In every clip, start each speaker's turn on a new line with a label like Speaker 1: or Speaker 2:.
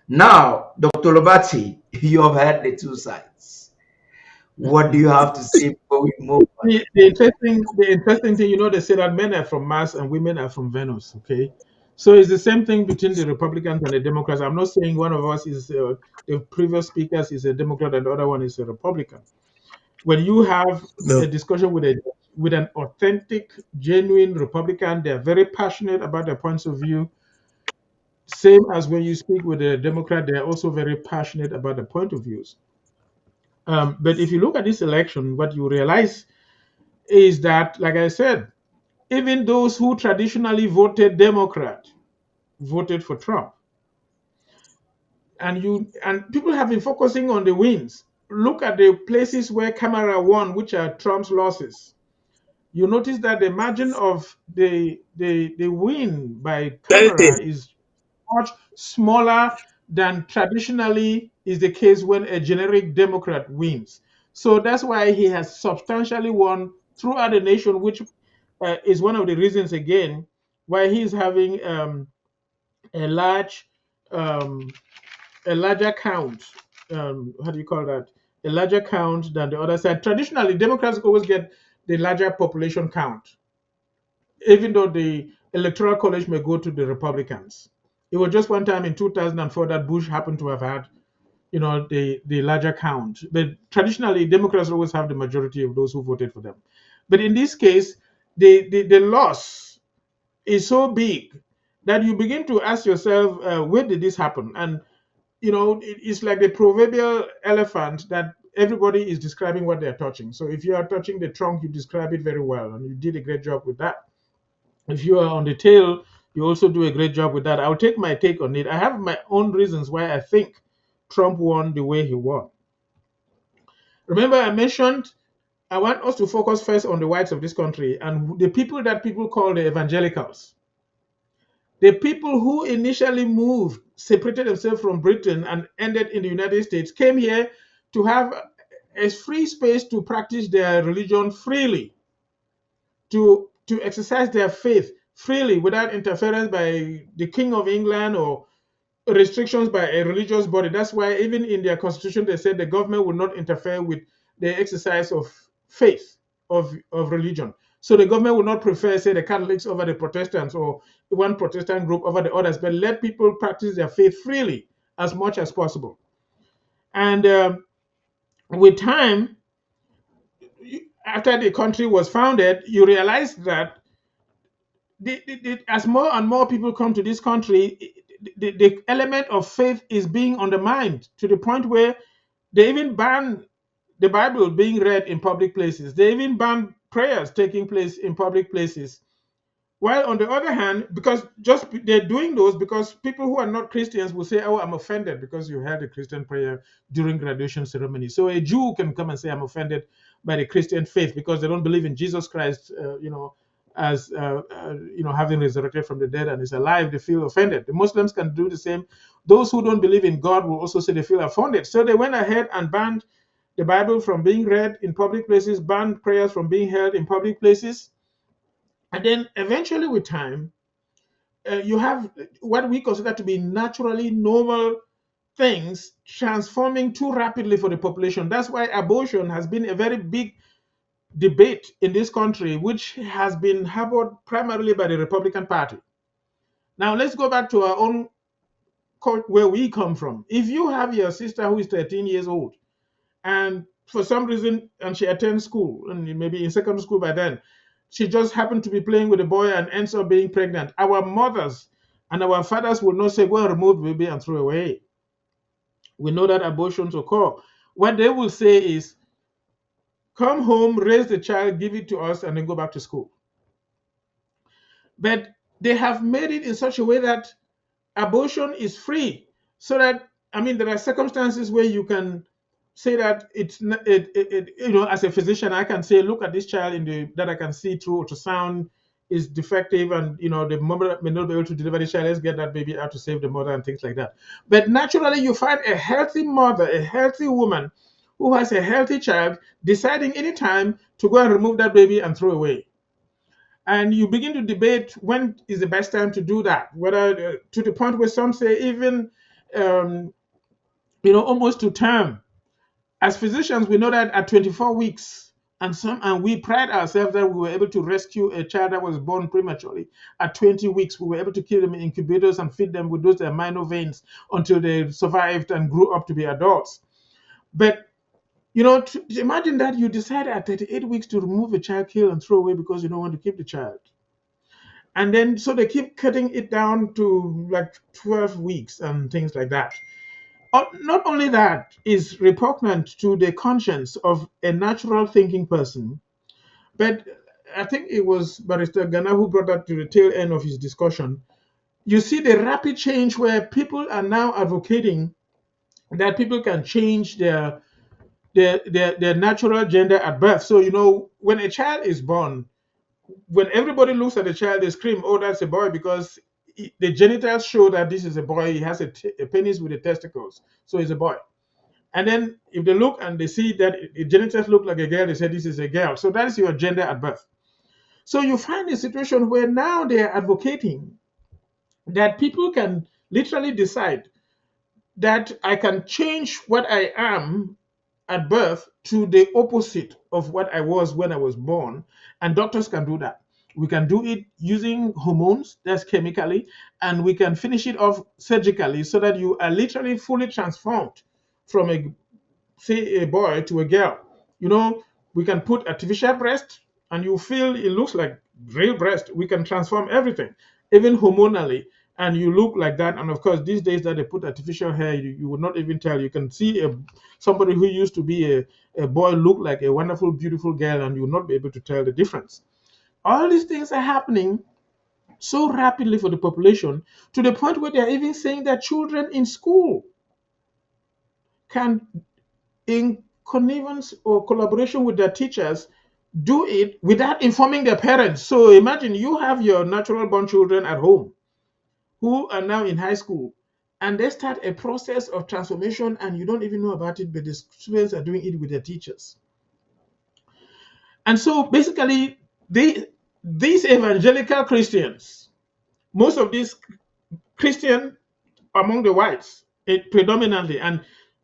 Speaker 1: Now, Dr. Lobati, you have heard the two sides. What do you have to say before we move on?
Speaker 2: The interesting thing, they say that men are from Mars and women are from Venus. Okay, so it's the same thing between the Republicans and the Democrats. I'm not saying one of us is the previous speakers is a Democrat and the other one is a Republican. When you have
Speaker 1: No.
Speaker 2: a discussion with an authentic, genuine Republican, they're very passionate about their points of view. Same as when you speak with a Democrat, they're also very passionate about their point of views. But if you look at this election, what you realize is that, like I said, even those who traditionally voted Democrat voted for Trump. And people have been focusing on the wins. Look at the places where Kamala won, which are Trump's losses. You notice that the margin of the win by Kamala is much smaller than traditionally is the case when a generic Democrat wins. So that's why he has substantially won throughout the nation, which is one of the reasons again why he's having a large um, a larger count. How do you call that? A larger count than the other side. Traditionally, Democrats always get the larger population count, even though the electoral college may go to the Republicans. It was just one time in 2004 that Bush happened to have had, the larger count. But traditionally, Democrats always have the majority of those who voted for them. But in this case, the loss is so big that you begin to ask yourself, where did this happen? And it's like the proverbial elephant that everybody is describing what they're touching. So if you are touching the trunk, you describe it very well, and you did a great job with that. If you are on the tail, you also do a great job with that. I'll take my take on it. I have my own reasons why I think Trump won the way he won. Remember, I mentioned I want us to focus first on the whites of this country and the people that people call the evangelicals. The people who initially moved, separated themselves from Britain, and ended in the United States came here to have a free space to practice their religion freely, to exercise their faith freely without interference by the King of England or restrictions by a religious body. That's why even in their constitution they said the government will not interfere with the exercise of faith, of religion. So the government will not prefer, say, the Catholics over the Protestants or one Protestant group over the others, but let people practice their faith freely as much as possible. And with time, after the country was founded, you realize that as more and more people come to this country, the element of faith is being undermined to the point where they even ban the Bible being read in public places. They even ban prayers taking place in public places. While on the other hand, because just they're doing those because people who are not Christians will say, "Oh, I'm offended because you had a Christian prayer during graduation ceremony." So a Jew can come and say, "I'm offended by the Christian faith because they don't believe in Jesus Christ, as having resurrected from the dead and is alive." They feel offended. The Muslims can do the same. Those who don't believe in God will also say they feel offended. So they went ahead and banned the Bible from being read in public places, banned prayers from being held in public places. And then eventually, with time, you have what we consider to be naturally normal things transforming too rapidly for the population. That's why abortion has been a very big debate in this country, which has been harbored primarily by the Republican Party. Now, let's go back to our own where we come from. If you have your sister who is 13 years old and for some reason, and she attends school and maybe in secondary school by then, she just happened to be playing with a boy and ends up being pregnant. Our mothers and our fathers will not say, go and remove the baby and throw away. We know that abortions occur. What they will say is, come home, raise the child, give it to us, and then go back to school. But they have made it in such a way that abortion is free. So that, I mean, there are circumstances where you can say that it's not, as a physician, I can say, look at this child that I can see through ultrasound is defective, and the mother may not be able to deliver the child. Let's get that baby out to save the mother and things like that. But naturally, you find a healthy mother, a healthy woman who has a healthy child deciding anytime to go and remove that baby and throw away. And you begin to debate when is the best time to do that, whether to the point where some say even um, almost to term. As physicians, we know that at 24 weeks, and we pride ourselves that we were able to rescue a child that was born prematurely. At 20 weeks, we were able to keep them in incubators and feed them with those amino veins until they survived and grew up to be adults. But imagine that you decide at 38 weeks to remove a child, kill, and throw away because you don't want to keep the child. And then, so they keep cutting it down to like 12 weeks and things like that. Not only that is repugnant to the conscience of a natural thinking person, but I think it was Barrister Ghana who brought that to the tail end of his discussion. You see the rapid change where people are now advocating that people can change their natural gender at birth. So, when a child is born, when everybody looks at the child, they scream, "Oh, that's a boy," because the genitals show that this is a boy. He has a penis with the testicles, so he's a boy. And then if they look and they see that the genitals look like a girl, they say this is a girl. So that is your gender at birth. So you find a situation where now they are advocating that people can literally decide that I can change what I am at birth to the opposite of what I was when I was born. And doctors can do that. We can do it using hormones, that's chemically, and we can finish it off surgically so that you are literally fully transformed from a say a boy to a girl. You know, we can put artificial breast and you feel it looks like real breast. We can transform everything, even hormonally, and you look like that. And of course, these days that they put artificial hair, you would not even tell. You can see somebody who used to be a boy look like a wonderful, beautiful girl, and you will not be able to tell the difference. All these things are happening so rapidly for the population to the point where they're even saying that children in school can, in connivance or collaboration with their teachers, do it without informing their parents. So imagine you have your natural born children at home who are now in high school and they start a process of transformation and you don't even know about it, but the students are doing it with their teachers. And so basically, these evangelical Christians, most of these Christian among the whites, predominantly. And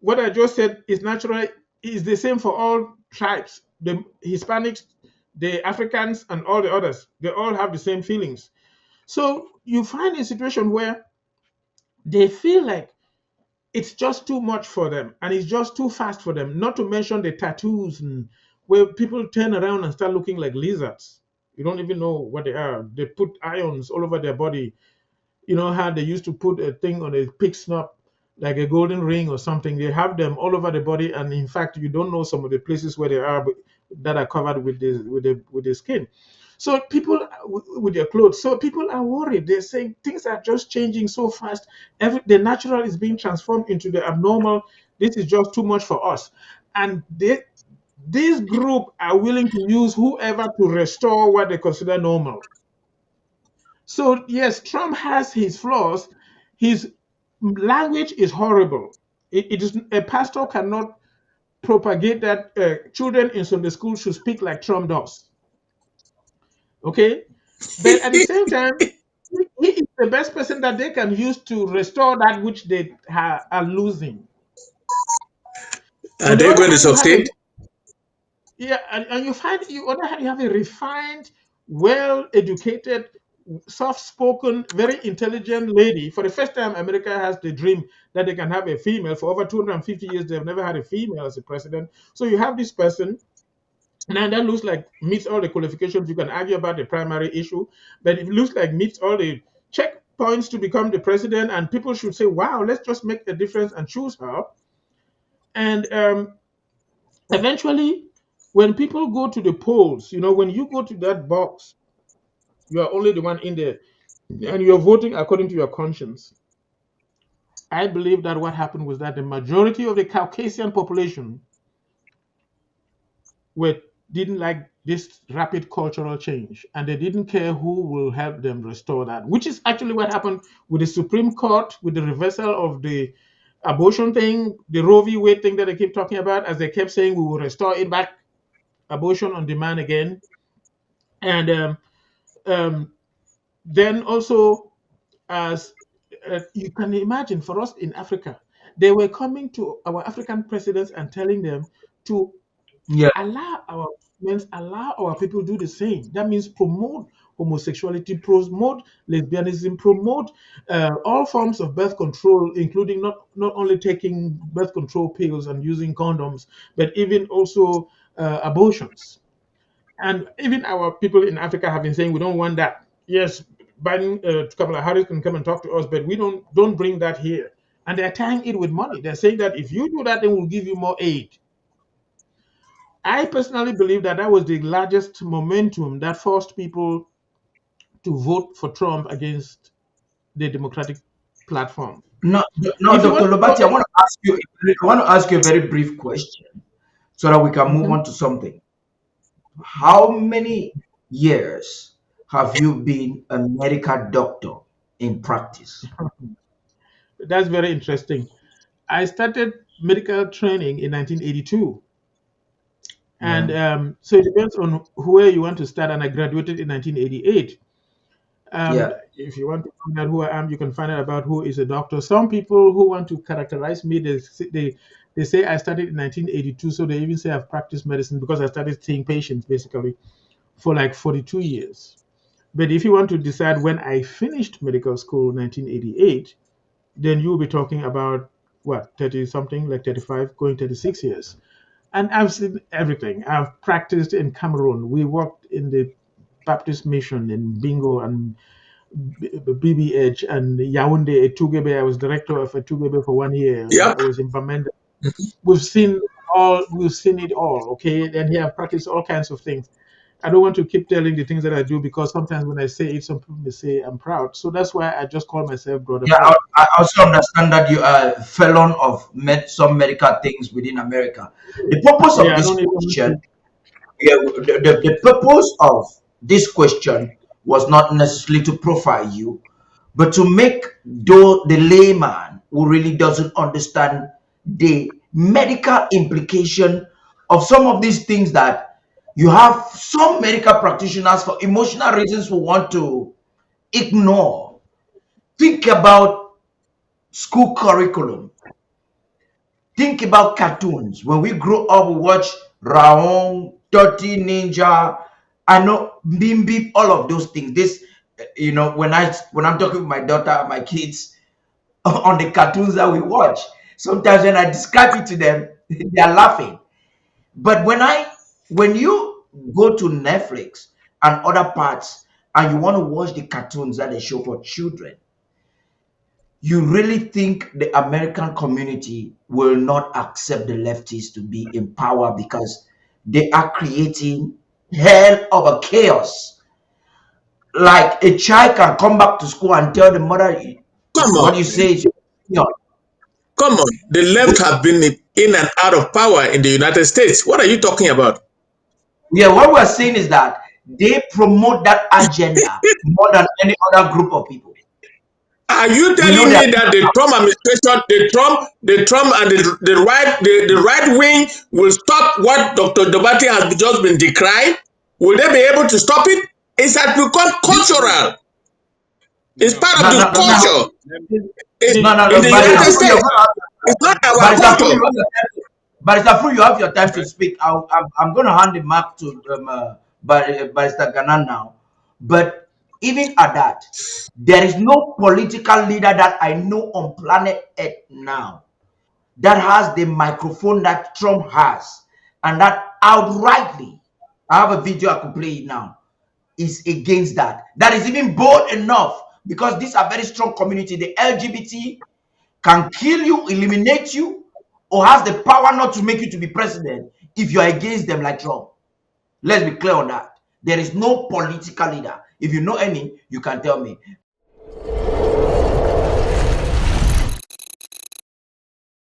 Speaker 2: what I just said is natural, is the same for all tribes, the Hispanics, the Africans, and all the others. They all have the same feelings. So you find a situation where they feel like it's just too much for them and it's just too fast for them, not to mention the tattoos and where people turn around and start looking like lizards. You don't even know what they are. They put ions all over their body. You know how they used to put a thing on a pig snout, like a golden ring or something. They have them all over the body, and in fact, you don't know some of the places where they are, that are covered with the skin. So people with their clothes. So people are worried. They're saying things are just changing so fast. The natural is being transformed into the abnormal. This is just too much for us, and this group are willing to use whoever to restore what they consider normal. So yes, Trump has his flaws. His language is horrible. It is a pastor cannot propagate that children in Sunday school should speak like Trump does. Okay, but at the same time, he is the best person that they can use to restore that which they are losing.
Speaker 3: Are
Speaker 2: On the
Speaker 3: they
Speaker 2: other
Speaker 3: going to
Speaker 2: hand, you have a
Speaker 3: succeed?
Speaker 2: yeah, and on the other hand, you have a refined, well-educated, soft-spoken, very intelligent lady. For the first time, America has the dream that they can have a female. For over 250 years, they've never had a female as a president. So you have this person, and that looks like meets all the qualifications. You can argue about the primary issue, but it looks like meets all the checkpoints to become the president. And people should say, "Wow, let's just make a difference and choose her." And eventually, when people go to the polls, when you go to that box, you are only the one in there, and you're voting according to your conscience. I believe that what happened was that the majority of the Caucasian population were didn't like this rapid cultural change, and they didn't care who will help them restore that, which is actually what happened with the Supreme Court, with the reversal of the abortion thing, the Roe v. Wade thing that they keep talking about, as they kept saying we will restore it back, abortion on demand again. And um, then also, as you can imagine for us in Africa, they were coming to our African presidents and telling them to
Speaker 1: Yeah.
Speaker 2: allow our governments, allow our people do the same. That means promote homosexuality, promote lesbianism, promote all forms of birth control, including not only taking birth control pills and using condoms, but even also abortions. And even our people in Africa have been saying we don't want that. Yes, Biden, Kamala Harris can come and talk to us, but we don't bring that here. And they're tying it with money. They're saying that if you do that, then we'll give you more aid. I personally believe that that was the largest momentum that forced people to vote for Trump against the Democratic platform.
Speaker 1: No, no,
Speaker 2: If you want
Speaker 1: Dr.
Speaker 2: to talk,
Speaker 1: Lobati, I want to ask you a very brief question so that we can move
Speaker 2: Mhm.
Speaker 1: on to something. How many years have you been a medical doctor in practice?
Speaker 2: That's very interesting. I started medical training in 1982.
Speaker 1: Yeah,
Speaker 2: And so it depends on where you want to start. And I graduated in 1988.
Speaker 1: yeah,
Speaker 2: If you want to find out who I am, you can find out about who is a doctor. Some people who want to characterize me, they say I started in 1982. So they even say I've practiced medicine because I started seeing patients basically for like 42 years. But if you want to decide when I finished medical school, 1988, then you'll be talking about what, 30 something, like 35, going 36 years. And I've seen everything. I've practiced in Cameroon. We worked in the Baptist mission in Bingo and BBH and Yaoundé, Etugebe. I was director of Etugebe for 1 year.
Speaker 3: Yep.
Speaker 2: I was in Bamenda. We've seen we've seen it all, okay? And here I've practiced all kinds of things. I don't want to keep telling the things that I do because sometimes when I say it, some people may say I'm proud. So that's why I just call myself Brother
Speaker 1: yeah. I,
Speaker 2: Proud.
Speaker 1: I also understand that you are a felon of some medical things within America. The purpose of
Speaker 2: Yeah, I
Speaker 1: this
Speaker 2: don't even.
Speaker 1: question, yeah, the purpose of this question was not necessarily to profile you, but to make though the layman who really doesn't understand the medical implication of some of these things that you have some medical practitioners for emotional reasons who want to ignore. Think about school curriculum. Think about cartoons. When we grew up, we watch Raon, Dirty Ninja, I know Bimbi, all of those things. This, when I'm talking with my daughter, my kids, on the cartoons that we watch. Sometimes when I describe it to them, they are laughing. But when you go to Netflix and other parts and you want to watch the cartoons that they show for children, you really think the American community will not accept the leftists to be in power because they are creating hell of a chaos. Like a child can come back to school and tell the mother,
Speaker 3: Come
Speaker 1: what
Speaker 3: on.
Speaker 1: you say is your opinion.
Speaker 3: Come on. The left have been in and out of power in the United States. What are you talking about?
Speaker 1: Yeah, what we're saying is that they promote that agenda more than any other group of people.
Speaker 3: Are you
Speaker 1: We know
Speaker 3: telling
Speaker 1: that.
Speaker 3: me that the Trump administration, the Trump and the right wing will stop what Dr. Dobati has just been decrying? Will they be able to stop it? It has become cultural. It's
Speaker 2: No,
Speaker 3: part of
Speaker 1: No,
Speaker 3: the
Speaker 1: no, no, no,
Speaker 3: culture
Speaker 1: no, no,
Speaker 3: in
Speaker 1: no.
Speaker 3: the
Speaker 1: Barrister
Speaker 3: United
Speaker 1: Fu, you're
Speaker 3: States.
Speaker 1: gonna have,
Speaker 3: It's not our
Speaker 1: Barrister Fu,
Speaker 3: culture.
Speaker 1: Barrister Fu, you have your time to speak. I'm going to hand the mic to Barrister Ganan now. But even at that, there is no political leader that I know on planet Earth now that has the microphone that Trump has, and that outrightly, I have a video I could play it now, is against that. That is even bold enough because these are very strong community. The LGBT can kill you, eliminate you, or has the power not to make you to be president if you're against them like Trump. Let's be clear on that. There is no political leader. If you know any, you can tell me.